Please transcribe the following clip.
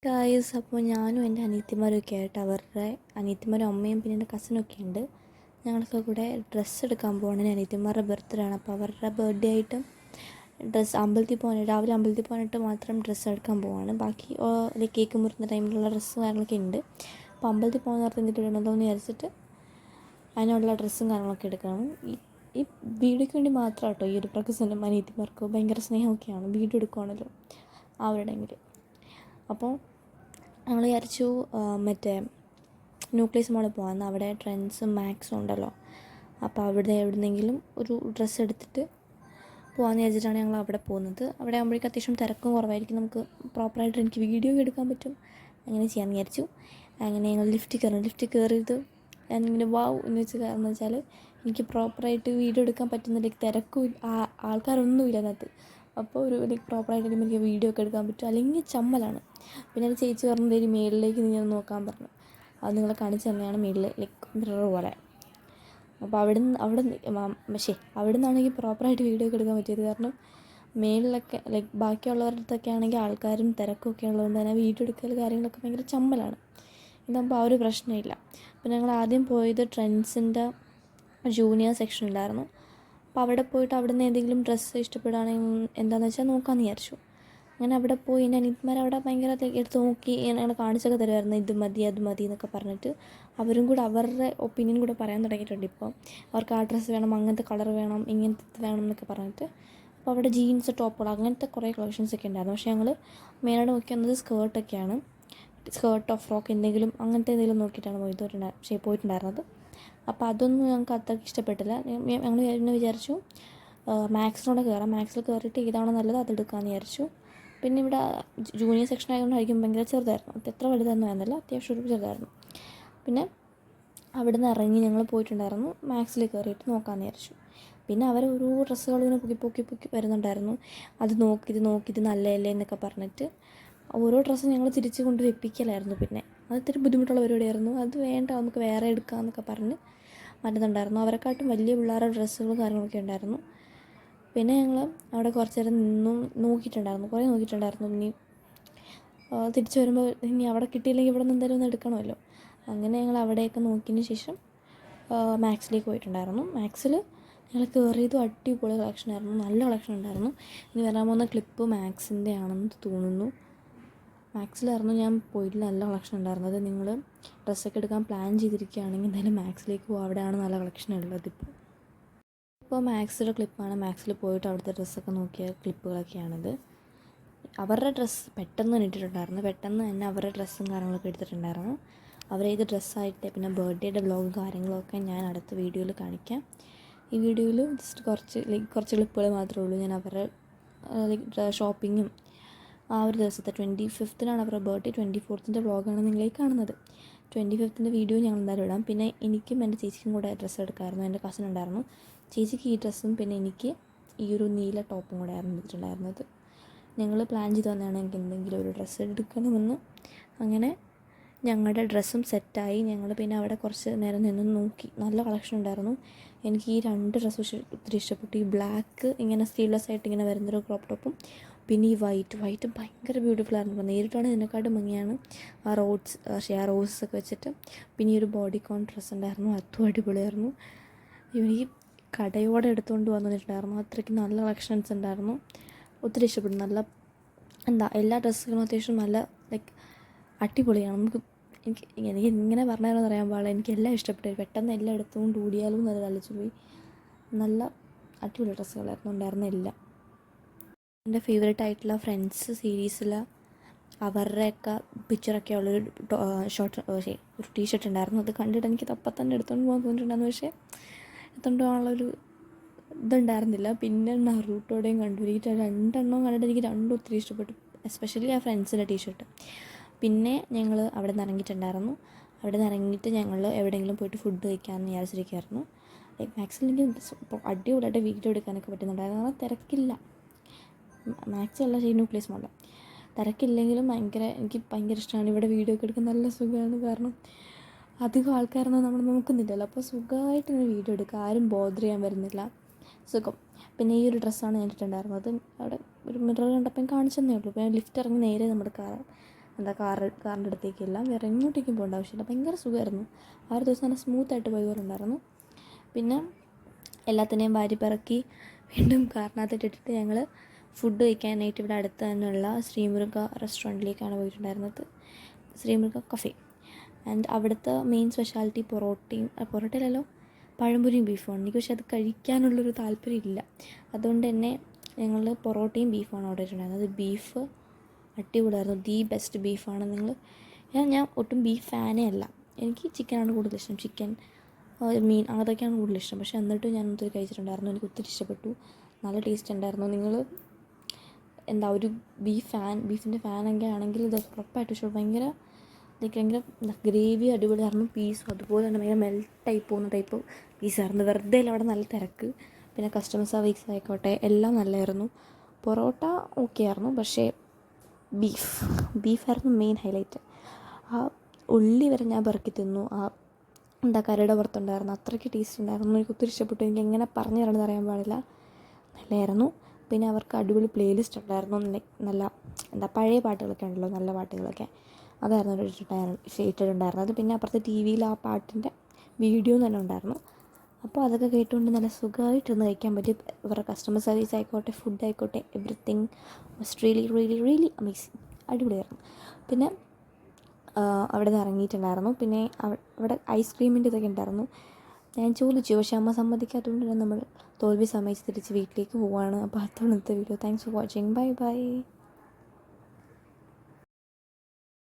Guys, അപ്പോൾ ഞാനും എൻ്റെ അനിയത്തിമാരൊക്കെ ആയിട്ട് അവരുടെ അനിയത്തിമാരും അമ്മയും പിന്നെ എൻ്റെ കസിനൊക്കെ ഉണ്ട്. ഞങ്ങളൊക്കെ കൂടെ ഡ്രസ്സ് എടുക്കാൻ പോകണം. അനിയത്തിമാരുടെ ബർത്ത്ഡേ ആണ്. അപ്പോൾ അവരുടെ ബർത്ത്ഡേ ആയിട്ട് അമ്പലത്തിൽ പോകാൻ രാവിലെ അമ്പലത്തിൽ പോകാനായിട്ട് മാത്രം ഡ്രസ്സ് എടുക്കാൻ പോവാണ്. ബാക്കി കേക്ക് മുറിക്കുന്ന ടൈമിലുള്ള ഡ്രസ്സും കാര്യങ്ങളൊക്കെ ഉണ്ട്. അപ്പോൾ അമ്പലത്തിൽ പോകുന്ന നേരത്തെ എന്നിട്ട് ഇടണമല്ലോ എന്ന് വിചാരിച്ചിട്ട് അതിനുള്ള ഡ്രസ്സും കാര്യങ്ങളൊക്കെ എടുക്കണം. ഈ വീഡിയോയ്ക്ക് വേണ്ടി മാത്രം കേട്ടോ. ഈ ഒരു പ്രകസനം അനിയത്തിമാർക്ക് ഭയങ്കര സ്നേഹമൊക്കെയാണ്. വീഡിയോ എടുക്കുവാണല്ലോ ആ ഒരു ടൈമിൽ. അപ്പോൾ ഞങ്ങൾ വിചാരിച്ചു മറ്റേ ന്യൂക്ലിയസ് മോളിൽ പോകാമെന്ന്. അവിടെ ട്രെൻഡ്സും മാക്സും ഉണ്ടല്ലോ. അപ്പോൾ അവിടെ എവിടെന്നെങ്കിലും ഒരു ഡ്രസ്സ് എടുത്തിട്ട് പോകാമെന്ന് വിചാരിച്ചിട്ടാണ് ഞങ്ങൾ അവിടെ പോകുന്നത്. അവിടെ ആകുമ്പോഴേക്കും അത്യാവശ്യം തിരക്കും കുറവായിരിക്കും. നമുക്ക് പ്രോപ്പറായിട്ട് എനിക്ക് വീഡിയോ എടുക്കാൻ പറ്റും. അങ്ങനെ ചെയ്യാമെന്ന് വിചാരിച്ചു. അങ്ങനെ ഞങ്ങൾ ലിഫ്റ്റ് കയറിയത് ഞാനിങ്ങനെ വാവ് എന്ന് വെച്ച് കാരണം വെച്ചാൽ എനിക്ക് പ്രോപ്പറായിട്ട് വീഡിയോ എടുക്കാൻ പറ്റുന്നില്ല. തിരക്കും ആൾക്കാരൊന്നുമില്ല അതിനകത്ത്. അപ്പോൾ ഒരു പ്രോപ്പറായിട്ട് എനിക്ക് വീഡിയോ ഒക്കെ എടുക്കാൻ പറ്റും. അല്ലെങ്കിൽ ചമ്മലാണ്. പിന്നെ ഒരു ചേച്ചി പറഞ്ഞത് ഒരു മേളിലേക്ക് നീ നോക്കാൻ പറഞ്ഞു. അത് നിങ്ങളെ കാണിച്ച് തന്നെയാണ് മേളിൽ മിറർ പോലെ. അപ്പോൾ അവിടെ നിന്നാണെങ്കിൽ പ്രോപ്പറായിട്ട് വീഡിയോ ഒക്കെ എടുക്കാൻ പറ്റിയത്. കാരണം മേളിലൊക്കെ ബാക്കിയുള്ളവരുടെ അടുത്തൊക്കെ ആണെങ്കിൽ ആൾക്കാരും തിരക്കും ഒക്കെ ഉള്ളതുകൊണ്ട് തന്നെ വീഡിയോ എടുക്കൽ കാര്യങ്ങളൊക്കെ ഭയങ്കര ചമ്മലാണ്. ഇതാകുമ്പോൾ ആ ഒരു പ്രശ്നമില്ല. അപ്പോൾ ഞങ്ങൾ ആദ്യം പോയത് ട്രെൻഡ്സിൻ്റെ ജൂനിയർ സെക്ഷൻ ഉണ്ടായിരുന്നു. അപ്പോൾ അവിടെ പോയിട്ട് അവിടെ നിന്ന് ഏതെങ്കിലും ഡ്രസ്സ് ഇഷ്ടപ്പെടുകയാണെങ്കിൽ എന്താണെന്ന് വെച്ചാൽ നോക്കാമെന്ന് വിചാരിച്ചു. അങ്ങനെ അവിടെ പോയി എൻ്റെ അനിയത്തിമാർ അവിടെ ഭയങ്കര എടുത്ത് നോക്കി ഞങ്ങളെ കാണിച്ചൊക്കെ തരുമായിരുന്നു. ഇത് മതി അത് മതി എന്നൊക്കെ പറഞ്ഞിട്ട് അവരും കൂടെ അവരുടെ ഒപ്പീനിയൻ കൂടെ പറയാൻ തുടങ്ങിയിട്ടുണ്ട്. ഇപ്പോൾ അവർക്ക് ആ ഡ്രസ്സ് വേണം, അങ്ങനത്തെ കളർ വേണം, ഇങ്ങനത്തെ വേണം എന്നൊക്കെ പറഞ്ഞിട്ട്. അപ്പോൾ അവിടെ ജീൻസ് ടോപ്പുകൾ അങ്ങനത്തെ കുറേ കളക്ഷൻസൊക്കെ ഉണ്ടായിരുന്നു. പക്ഷേ ഞങ്ങൾ മെയിനായിട്ട് നോക്കി വന്നത് സ്കേർട്ടൊക്കെയാണ്. സ്കേർട്ടോ ഫ്രോക്ക് എന്തെങ്കിലും അങ്ങനത്തെ എന്തെങ്കിലും നോക്കിയിട്ടാണ് പോയിട്ടുണ്ടായിരുന്നത്. അപ്പോൾ അതൊന്നും ഞങ്ങൾക്ക് അത്രയ്ക്ക് ഇഷ്ടപ്പെട്ടില്ല. ഞങ്ങൾ വിചാരിച്ചു മാക്സിനോടെ കയറാം. മാക്സിൽ കയറിയിട്ട് ഏതാണോ നല്ലത് അതെടുക്കാമെന്ന് വിചാരിച്ചു. പിന്നെ ഇവിടെ ജൂനിയർ സെക്ഷൻ ആയതുകൊണ്ടായിരിക്കും ഭയങ്കര ചെറുതായിരുന്നു. അത് എത്ര വലുതൊന്നും ആയിരുന്നില്ല, അത്യാവശ്യം ഒരു ചെറുതായിരുന്നു. പിന്നെ അവിടെ നിന്ന് ഇറങ്ങി ഞങ്ങൾ പോയിട്ടുണ്ടായിരുന്നു. മാക്സിൽ കയറിയിട്ട് നോക്കാമെന്ന് വിചാരിച്ചു. പിന്നെ അവർ ഓരോ ഡ്രസ്സുകൾ ഇങ്ങനെ പൊക്കി വരുന്നുണ്ടായിരുന്നു. അത് നോക്കിയത് നല്ലതല്ലേ എന്നൊക്കെ പറഞ്ഞിട്ട് ഓരോ ഡ്രസ്സും ഞങ്ങൾ തിരിച്ച് കൊണ്ട് വെപ്പിക്കലായിരുന്നു. പിന്നെ അത് ഇത്തിരി ബുദ്ധിമുട്ടുള്ള പരിപാടിയായിരുന്നു. അത് വേണ്ട, നമുക്ക് വേറെ എടുക്കാമെന്നൊക്കെ പറഞ്ഞ് മാറ്റുന്നുണ്ടായിരുന്നു. അവരെക്കാട്ടും വലിയ പിള്ളേരുടെ ഡ്രസ്സുകളും കാര്യങ്ങളൊക്കെ ഉണ്ടായിരുന്നു. പിന്നെ ഞങ്ങൾ അവിടെ കുറച്ച് നേരം കുറേ നോക്കിയിട്ടുണ്ടായിരുന്നു. ഇനി തിരിച്ച് വരുമ്പോൾ ഇനി അവിടെ കിട്ടിയില്ലെങ്കിൽ ഇവിടെ നിന്ന് എന്തായാലും ഒന്ന് എടുക്കണമല്ലോ. അങ്ങനെ ഞങ്ങൾ അവിടെയൊക്കെ നോക്കിയതിന് ശേഷം മാക്സിലേക്ക് പോയിട്ടുണ്ടായിരുന്നു. മാക്സിൽ ഞങ്ങൾ കയറിയതും അടിപൊളി കളക്ഷനായിരുന്നു. നല്ല കളക്ഷൻ ഉണ്ടായിരുന്നു. ഇനി വരാൻ പോകുന്ന ക്ലിപ്പ് മാക്സിൻ്റെ ആണെന്ന് തോന്നുന്നു. മാക്സിലായിരുന്നു ഞാൻ പോയിട്ട് നല്ല കളക്ഷൻ ഉണ്ടായിരുന്നത്. നിങ്ങൾ ഡ്രസ്സൊക്കെ എടുക്കാൻ പ്ലാൻ ചെയ്തിരിക്കുകയാണെങ്കിൽ എന്തായാലും മാക്സിലേക്ക് പോകും. അവിടെയാണ് നല്ല കളക്ഷൻ ഉള്ളത്. ഇപ്പോൾ മാക്സിൻ്റെ ക്ലിപ്പാണ്. മാക്സിൽ പോയിട്ട് അവിടുത്തെ ഡ്രസ്സൊക്കെ നോക്കിയ ക്ലിപ്പുകളൊക്കെയാണിത്. അവരുടെ ഡ്രസ്സ് പെട്ടെന്ന് ഇട്ടിട്ടുണ്ടായിരുന്നു. പെട്ടെന്ന് തന്നെ അവരുടെ ഡ്രസ്സും കാര്യങ്ങളൊക്കെ എടുത്തിട്ടുണ്ടായിരുന്നു. അവരേത് ഡ്രസ്സായിട്ട് പിന്നെ ബർത്ത്ഡേയുടെ വ്ലോഗും കാര്യങ്ങളൊക്കെ ഞാൻ അടുത്ത വീഡിയോയിൽ കാണിക്കാം. ഈ വീഡിയോയിൽ ജസ്റ്റ് കുറച്ച് ക്ലിപ്പുകൾ മാത്രമേ ഉള്ളൂ. ഞാൻ അവരുടെ ഷോപ്പിങ്ങും ആ ഒരു ദിവസത്തെ 25th അവരുടെ ബർത്ത്ഡേ, 24th വ്ലോഗാണ് നിങ്ങളീ കാണുന്നത്. 25th വീഡിയോ ഞങ്ങൾ എന്തായാലും ഇടാം. പിന്നെ എനിക്കും എൻ്റെ ചേച്ചിക്കും കൂടെ ഡ്രസ്സ് എടുക്കാമായിരുന്നു. എൻ്റെ കസിൻ ഉണ്ടായിരുന്നു. ചേച്ചിക്ക് ഈ ഡ്രസ്സും പിന്നെ എനിക്ക് ഈ ഒരു നീല ടോപ്പും കൂടെ ആയിരുന്നു എടുത്തിട്ടുണ്ടായിരുന്നത്. ഞങ്ങൾ പ്ലാൻ ചെയ്ത് തന്നെയാണ് എനിക്ക് എന്തെങ്കിലും ഒരു ഡ്രസ്സ് എടുക്കണമെന്ന്. അങ്ങനെ ഞങ്ങളുടെ ഡ്രസ്സും സെറ്റായി. ഞങ്ങൾ പിന്നെ അവിടെ കുറച്ച് നേരം നിന്ന് നോക്കി. നല്ല കളക്ഷൻ ഉണ്ടായിരുന്നു. എനിക്ക് ഈ 2 ഡ്രസ്സും ഒത്തിരി ഇഷ്ടപ്പെട്ടു. ഈ ബ്ലാക്ക് ഇങ്ങനെ സ്ലീവ്ലെസ് ആയിട്ട് ഇങ്ങനെ വരുന്നൊരു ക്രോപ്പ് ടോപ്പും പിന്നെ ഈ വൈറ്റ് ഭയങ്കര ബ്യൂട്ടിഫുൾ ആയിരുന്നു. നേരിട്ടാണ് ഇതിനെക്കാട്ടും ഭംഗിയാണ്. ആ റോസൊക്കെ വെച്ചിട്ട്. പിന്നെ ഈ ഒരു ബോഡിക്കോൺ ഡ്രസ്സ് ഉണ്ടായിരുന്നു, അതും അടിപൊളിയായിരുന്നു. ഈ കടയോടെ എടുത്തുകൊണ്ട് വന്നിട്ടുണ്ടായിരുന്നു. അത്രയ്ക്ക് നല്ല കളക്ഷൻസ് ഉണ്ടായിരുന്നു. ഒത്തിരി ഇഷ്ടപ്പെട്ടു. നല്ല എല്ലാ ഡ്രസ്സുകളും അത്യാവശ്യം നല്ല അടിപൊളിയാണ്. എനിക്ക് ഇങ്ങനെ പറഞ്ഞാലെന്ന് അറിയാൻ പാടില്ല. എനിക്കെല്ലാം ഇഷ്ടപ്പെട്ടു. പെട്ടെന്ന് എല്ലാം എടുത്തുകൊണ്ട് ഓടിയാലും നല്ല കളിച്ചു പോയി. നല്ല അടിപൊളി ഡ്രസ്സുകളായിരുന്നു ഉണ്ടായിരുന്ന എല്ലാം. എൻ്റെ ഫേവറേറ്റ് ആയിട്ടുള്ള ഫ്രണ്ട്സ് സീരീസിൽ അവരുടെയൊക്കെ പിക്ചറൊക്കെ ഉള്ളൊരു ഒരു ടീഷർട്ട് ഉണ്ടായിരുന്നു. അത് കണ്ടിട്ട് എനിക്ക് അപ്പം തന്നെ എടുത്തുകൊണ്ട് പോകാൻ തോന്നിയിട്ടുണ്ടായിരുന്നു. പക്ഷേ എടുത്തുകൊണ്ട് പോകാനുള്ളൊരു ഇതുണ്ടായിരുന്നില്ല. പിന്നെ നറൂട്ടോടെയും കണ്ടു. എനിക്ക് 2 എണ്ണം കണ്ടിട്ട് എനിക്ക് 2 ഒത്തിരി ഇഷ്ടപ്പെട്ടു. എസ്പെഷ്യലി ആ ഫ്രണ്ട്സിൻ്റെ ടീഷർട്ട്. പിന്നെ ഞങ്ങൾ അവിടെ നിന്ന് ഇറങ്ങിയിട്ടുണ്ടായിരുന്നു. അവിടെ നിന്ന് ഇറങ്ങിയിട്ട് ഞങ്ങൾ എവിടെയെങ്കിലും പോയിട്ട് ഫുഡ് കഴിക്കാമെന്ന് വിചാരിച്ചിരിക്കുമായിരുന്നു. മാക്സിമം എനിക്ക് അടിപൊളിയായിട്ട് വീഡിയോ എടുക്കാനൊക്കെ പറ്റുന്നുണ്ടായിരുന്നു. കാരണം തിരക്കില്ല. മാക്സിമല്ല ന്യൂക്ലിയസ് മോളിൽ തിരക്കില്ലെങ്കിലും എനിക്ക് ഭയങ്കര ഇഷ്ടമാണ്. ഇവിടെ വീഡിയോ ഒക്കെ എടുക്കാൻ നല്ല സുഖമാണ്. കാരണം അധികം ആൾക്കാരൊന്നും നമ്മൾ നോക്കുന്നില്ലല്ലോ. അപ്പോൾ സുഖമായിട്ട് ഇങ്ങനെ വീഡിയോ എടുക്കുക. ആരും ബോദർ ചെയ്യാൻ വരുന്നില്ല. സുഖം. പിന്നെ ഈ ഒരു ഡ്രസ്സാണ് ഞാൻ ഇട്ടിട്ടുണ്ടായിരുന്നത്. അവിടെ ഒരു മിറർ കണ്ടപ്പോൾ കാണിച്ചെന്നേ ഉള്ളൂ. പിന്നെ ലിഫ്റ്റ് ഇറങ്ങി നേരെ നമ്മുടെ എന്താ കാറിൻ്റെ അടുത്തേക്കെല്ലാം വേറെ എങ്ങോട്ടേക്കും പോകേണ്ട ആവശ്യമില്ല. ഭയങ്കര സുഖമായിരുന്നു. ആ ഒരു ദിവസം നല്ല സ്മൂത്തായിട്ട് പോയി പോലെ ഉണ്ടായിരുന്നു. പിന്നെ എല്ലാത്തിനെയും വാരി പിറക്കി വീണ്ടും കാറിനകത്തിട്ടിട്ട് ഞങ്ങൾ ഫുഡ് കഴിക്കാനായിട്ട് ഇവിടെ അടുത്ത് തന്നെയുള്ള ശ്രീമുരുക റെസ്റ്റോറൻറ്റിലേക്കാണ് പോയിട്ടുണ്ടായിരുന്നത്. ശ്രീമുരുക കഫേ. ആൻഡ് അവിടുത്തെ മെയിൻ സ്പെഷ്യാലിറ്റി പൊറോട്ടയിലല്ലോ പഴംപൊരിയും ബീഫുമാണ്. എനിക്ക് പക്ഷേ അത് കഴിക്കാനുള്ളൊരു താല്പര്യമില്ല. അതുകൊണ്ട് തന്നെ ഞങ്ങൾ പൊറോട്ടയും ബീഫുമാണ് ഓർഡർ ചെയ്തിട്ടുണ്ടായിരുന്നത്. അത് ബീഫ് അടിപൊളിയായിരുന്നു. ദി ബെസ്റ്റ് ബീഫാണ്. ഞാൻ ഒട്ടും ബീഫ് ഫാനേ അല്ല. എനിക്ക് ചിക്കനാണ് കൂടുതൽ ഇഷ്ടം. ചിക്കൻ, മീൻ അതൊക്കെയാണ് കൂടുതൽ ഇഷ്ടം. പക്ഷേ എന്നിട്ടും ഞാൻ ഒത്തിരി കഴിച്ചിട്ടുണ്ടായിരുന്നു. എനിക്ക് ഒത്തിരി ഇഷ്ടപ്പെട്ടു. നല്ല ടേസ്റ്റ് ഉണ്ടായിരുന്നു. നിങ്ങൾ ഒരു ബീഫിൻ്റെ ഫാനൊക്കെ ആണെങ്കിൽ ഇത് ഉറപ്പായിട്ട് ഇഷ്ടപ്പെടും. ഭയങ്കര ഗ്രേവി അടിപൊളിയായിരുന്നു. പീസും അതുപോലെ തന്നെ ഭയങ്കര മെൽട്ടായി പോകുന്ന ടൈപ്പ് പീസായിരുന്നു. വെറുതെ അല്ല അവിടെ നല്ല തിരക്ക്. പിന്നെ കസ്റ്റമർ സർവീസ് ആയിക്കോട്ടെ എല്ലാം നല്ലതായിരുന്നു. പൊറോട്ട ഓക്കെ ആയിരുന്നു, പക്ഷേ ബീഫായിരുന്നു മെയിൻ ഹൈലൈറ്റ്. ആ ഉള്ളി വരെ ഞാൻ പെറുക്കി തിന്നു. കരയുടെ പുറത്തുണ്ടായിരുന്നു. അത്രയ്ക്ക് ടേസ്റ്റ് ഉണ്ടായിരുന്നു. എനിക്ക് ഒത്തിരി ഇഷ്ടപ്പെട്ടു. എനിക്ക് എങ്ങനെ പറഞ്ഞു തരണമെന്ന് അറിയാൻ പാടില്ല. നല്ലതായിരുന്നു. പിന്നെ അവർക്ക് അടിപൊളി പ്ലേലിസ്റ്റ് ഉണ്ടായിരുന്നു. നല്ല പഴയ പാട്ടുകളൊക്കെ ഉണ്ടല്ലോ, നല്ല പാട്ടുകളൊക്കെ, അതായിരുന്നു ഇട്ടിട്ടുണ്ടായിരുന്നത്. പിന്നെ അപ്പുറത്തെ ടി വിയിൽ ആ പാട്ടിൻ്റെ വീഡിയോ തന്നെ ഉണ്ടായിരുന്നു. അപ്പോൾ അതൊക്കെ കേട്ടുകൊണ്ട് നല്ല സുഖമായിട്ടൊന്ന് കഴിക്കാൻ പറ്റി. ഇവരുടെ കസ്റ്റമർ സർവീസ് ആയിക്കോട്ടെ, ഫുഡ് ആയിക്കോട്ടെ, എവറിത്തിങ് വാസ് റിയലി അമേസിങ്. അടിപൊളിയായിരുന്നു. പിന്നെ അവിടെ നിന്ന് ഇറങ്ങിയിട്ടുണ്ടായിരുന്നു. പിന്നെ അവിടെ ഐസ്ക്രീമിൻ്റെ ഇതൊക്കെ ഉണ്ടായിരുന്നു. ഞാൻ ചോദിച്ചു, പക്ഷേ അമ്മ സമ്മതിക്കാത്തതുകൊണ്ട് തന്നെ നമ്മൾ തോൽവി സമ്മതിച്ച് തിരിച്ച് വീട്ടിലേക്ക് പോവുകയാണ്. അപ്പോൾ അതാണ് ഇന്നത്തെ video. Thanks for watching. By.